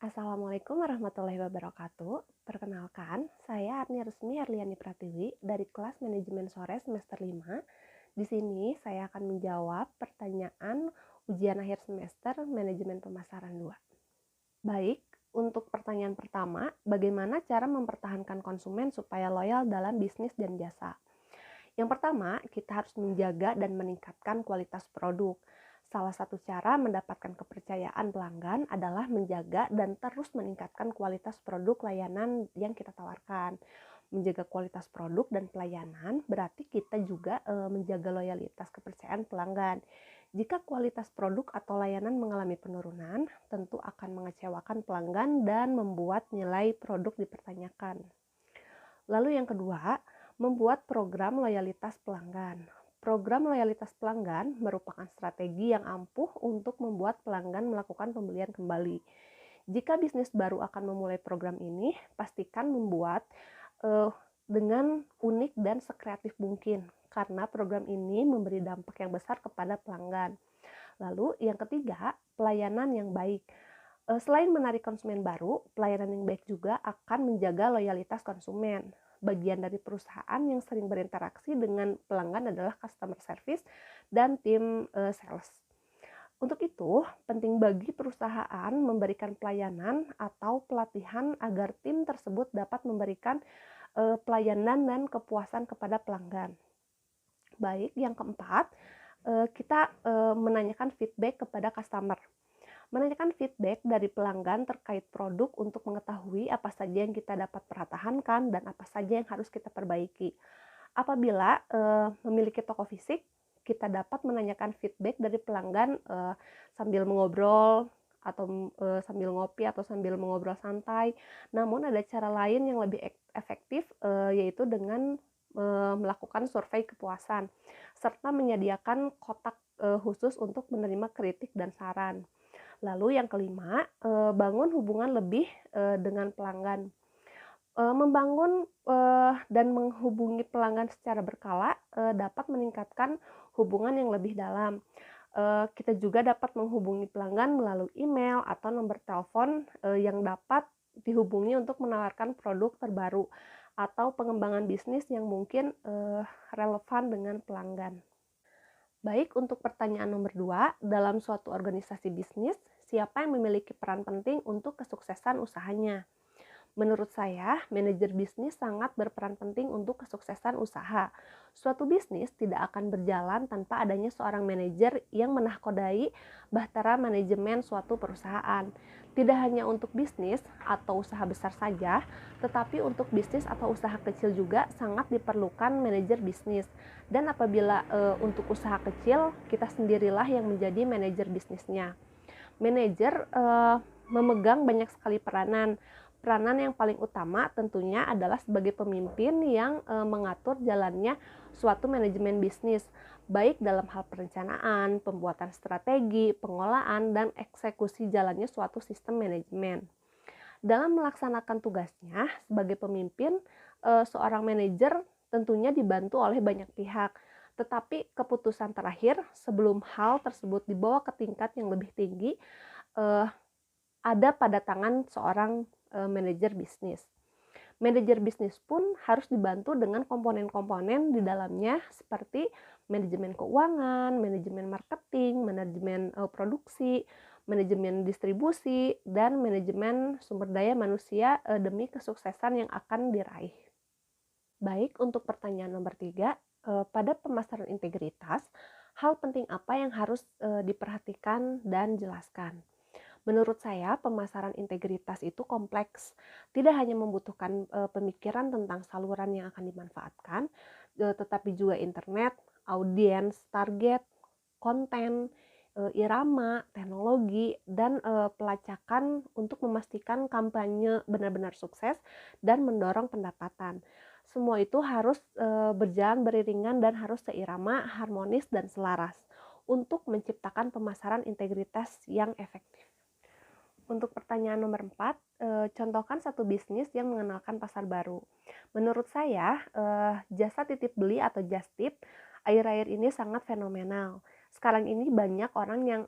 Assalamualaikum warahmatullahi wabarakatuh. Perkenalkan, saya Arni Rusmi Arliani Pratiwi dari kelas Manajemen Sore semester 5. Di sini saya akan menjawab pertanyaan ujian akhir semester Manajemen Pemasaran 2. Baik, untuk pertanyaan pertama, bagaimana cara mempertahankan konsumen supaya loyal dalam bisnis dan jasa? Yang pertama, kita harus menjaga dan meningkatkan kualitas produk. Salah satu cara mendapatkan kepercayaan pelanggan adalah menjaga dan terus meningkatkan kualitas produk layanan yang kita tawarkan. Menjaga kualitas produk dan pelayanan berarti kita juga menjaga loyalitas kepercayaan pelanggan. Jika kualitas produk atau layanan mengalami penurunan, tentu akan mengecewakan pelanggan dan membuat nilai produk dipertanyakan. Lalu yang kedua, membuat program loyalitas pelanggan. Program loyalitas pelanggan merupakan strategi yang ampuh untuk membuat pelanggan melakukan pembelian kembali. Jika bisnis baru akan memulai program ini, pastikan membuat dengan unik dan sekreatif mungkin, karena program ini memberi dampak yang besar kepada pelanggan. Lalu yang ketiga, pelayanan yang baik. Selain menarik konsumen baru, pelayanan yang baik juga akan menjaga loyalitas konsumen. Bagian dari perusahaan yang sering berinteraksi dengan pelanggan adalah customer service dan tim sales. Untuk itu, penting bagi perusahaan memberikan pelayanan atau pelatihan agar tim tersebut dapat memberikan pelayanan dan kepuasan kepada pelanggan. Baik, yang keempat, kita menanyakan feedback kepada customer. Menanyakan feedback dari pelanggan terkait produk untuk mengetahui apa saja yang kita dapat pertahankan dan apa saja yang harus kita perbaiki. Apabila memiliki toko fisik, kita dapat menanyakan feedback dari pelanggan sambil mengobrol atau sambil ngopi atau sambil mengobrol santai. Namun ada cara lain yang lebih efektif yaitu dengan melakukan survei kepuasan serta menyediakan kotak khusus untuk menerima kritik dan saran. Lalu yang kelima, bangun hubungan lebih dengan pelanggan. Membangun dan menghubungi pelanggan secara berkala dapat meningkatkan hubungan yang lebih dalam. Kita juga dapat menghubungi pelanggan melalui email atau nomor telepon yang dapat dihubungi untuk menawarkan produk terbaru atau pengembangan bisnis yang mungkin relevan dengan pelanggan. Baik, untuk pertanyaan nomor 2, dalam suatu organisasi bisnis, siapa yang memiliki peran penting untuk kesuksesan usahanya? Menurut saya, manajer bisnis sangat berperan penting untuk kesuksesan usaha. Suatu bisnis tidak akan berjalan tanpa adanya seorang manajer yang menahkodai bahtera manajemen suatu perusahaan. Tidak hanya untuk bisnis atau usaha besar saja, tetapi untuk bisnis atau usaha kecil juga sangat diperlukan manajer bisnis. Dan apabila untuk usaha kecil, kita sendirilah yang menjadi manajer bisnisnya. Manajer memegang banyak sekali peranan. Peranan yang paling utama tentunya adalah sebagai pemimpin yang mengatur jalannya suatu manajemen bisnis, baik dalam hal perencanaan, pembuatan strategi, pengolahan, dan eksekusi jalannya suatu sistem manajemen. Dalam melaksanakan tugasnya sebagai pemimpin, seorang manajer tentunya dibantu oleh banyak pihak, tetapi keputusan terakhir sebelum hal tersebut dibawa ke tingkat yang lebih tinggi eh, ada pada tangan seorang manajer bisnis. Manajer bisnis pun harus dibantu dengan komponen-komponen di dalamnya seperti manajemen keuangan, manajemen marketing, manajemen produksi, manajemen distribusi, dan manajemen sumber daya manusia demi kesuksesan yang akan diraih. Baik, untuk pertanyaan nomor 3, pada pemasaran integritas, hal penting apa yang harus diperhatikan dan jelaskan? Menurut saya, pemasaran integritas itu kompleks. Tidak hanya membutuhkan pemikiran tentang saluran yang akan dimanfaatkan, tetapi juga internet, audiens, target, konten, irama, teknologi, dan pelacakan untuk memastikan kampanye benar-benar sukses dan mendorong pendapatan. Semua itu harus berjalan beriringan dan harus seirama, harmonis, dan selaras untuk menciptakan pemasaran integritas yang efektif. Untuk pertanyaan nomor 4, contohkan satu bisnis yang mengenalkan pasar baru. Menurut saya, jasa titip beli atau just tip akhir-akhir ini sangat fenomenal. Sekarang ini banyak orang yang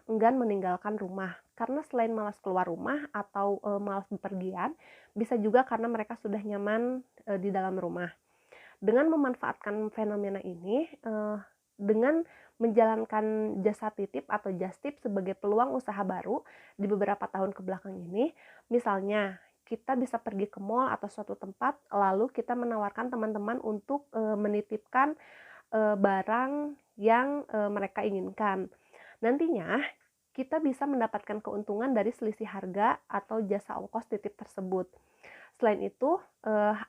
enggan meninggalkan rumah karena selain malas keluar rumah atau malas bepergian, bisa juga karena mereka sudah nyaman di dalam rumah. Dengan memanfaatkan fenomena ini, dengan menjalankan jasa titip atau just tip sebagai peluang usaha baru di beberapa tahun ke belakang ini, misalnya kita bisa pergi ke mall atau suatu tempat, lalu kita menawarkan teman-teman untuk menitipkan barang yang mereka inginkan. Nantinya kita bisa mendapatkan keuntungan dari selisih harga atau jasa ongkos titip tersebut. Selain itu,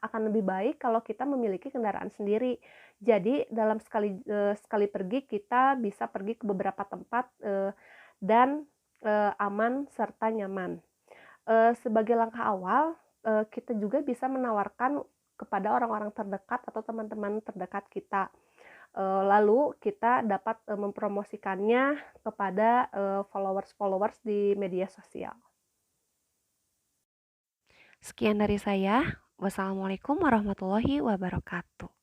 akan lebih baik kalau kita memiliki kendaraan sendiri. Jadi dalam sekali pergi kita bisa pergi ke beberapa tempat, dan aman serta nyaman. Sebagai langkah awal, kita juga bisa menawarkan kepada orang-orang terdekat atau teman-teman terdekat kita. Lalu kita dapat mempromosikannya kepada followers-followers di media sosial. Sekian dari saya. Wassalamualaikum warahmatullahi wabarakatuh.